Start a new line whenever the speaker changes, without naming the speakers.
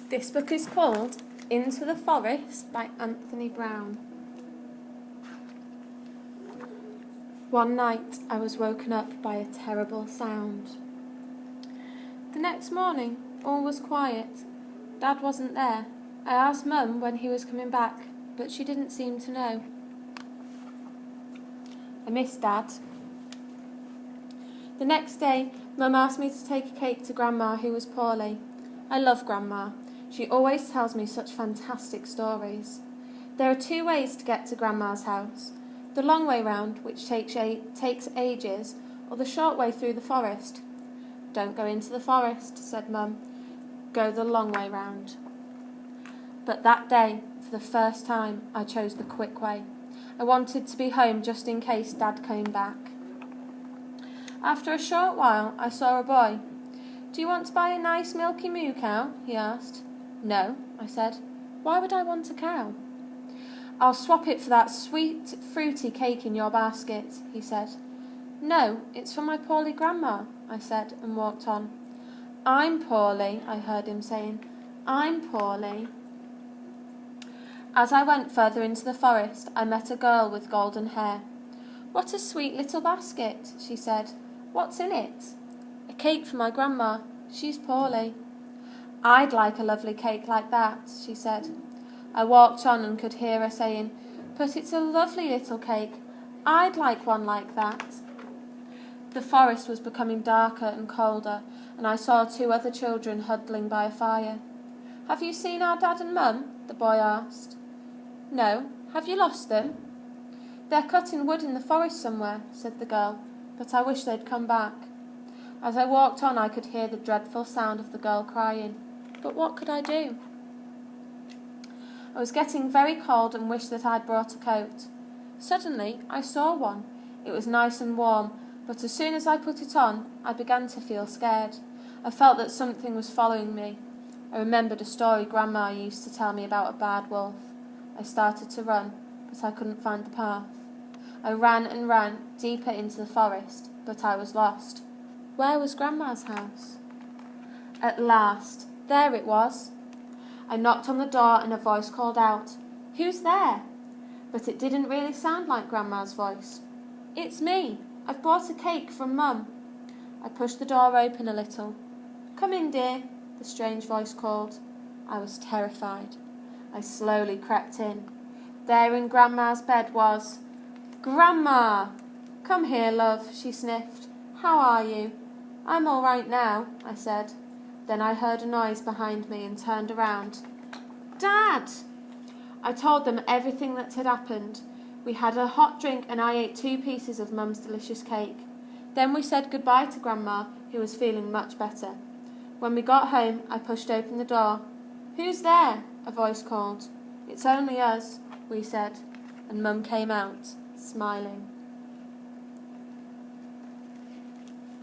This book is called Into the Forest by Anthony Brown. One night I was woken up by a terrible sound. The next morning all was quiet. Dad wasn't there. I asked Mum when he was coming back, but she didn't seem to know. I missed Dad. The next day Mum asked me to take a cake to Grandma, who was poorly. I love Grandma. She always tells me such fantastic stories. There are 2 ways to get to Grandma's house: the long way round, which takes ages, or the short way through the forest. Don't go into the forest, said Mum. Go the long way round. But that day, for the first time, I chose the quick way. I wanted to be home just in case Dad came back. After a short while, I saw a boy. Do you want to buy a nice milky moo cow? He asked. No, I said. Why would I want a cow? I'll swap it for that sweet, fruity cake in your basket, he said. No, it's for my poorly Grandma, I said, and walked on. I'm poorly, I heard him saying. I'm poorly. As I went further into the forest, I met a girl with golden hair. What a sweet little basket, she said. What's in it? A cake for my Grandma. She's poorly. I'd like a lovely cake like that, she said. I walked on and could hear her saying, But it's a lovely little cake. I'd like one like that. The forest was becoming darker and colder, and I saw 2 other children huddling by a fire. Have you seen our Dad and Mum? The boy asked. No. Have you lost them? They're cutting wood in the forest somewhere, said the girl, but I wish they'd come back. As I walked on, I could hear the dreadful sound of the girl crying. But what could I do? I was getting very cold and wished that I'd brought a coat. Suddenly, I saw one. It was nice and warm, but as soon as I put it on, I began to feel scared. I felt that something was following me. I remembered a story Grandma used to tell me about a bad wolf. I started to run, but I couldn't find the path. I ran and ran deeper into the forest, but I was lost. Where was Grandma's house? At last, there it was. I knocked on the door and a voice called out, Who's there? But it didn't really sound like Grandma's voice. It's me. I've brought a cake from Mum. I pushed the door open a little. Come in, dear, the strange voice called. I was terrified. I slowly crept in. There in Grandma's bed was... Grandma! Come here, love, she sniffed. How are you? I'm all right now, I said. Then I heard a noise behind me and turned around. Dad! I told them everything that had happened. We had a hot drink and I ate 2 pieces of Mum's delicious cake. Then we said goodbye to Grandma, who was feeling much better. When we got home, I pushed open the door. Who's there? A voice called. It's only us, we said, and Mum came out, smiling.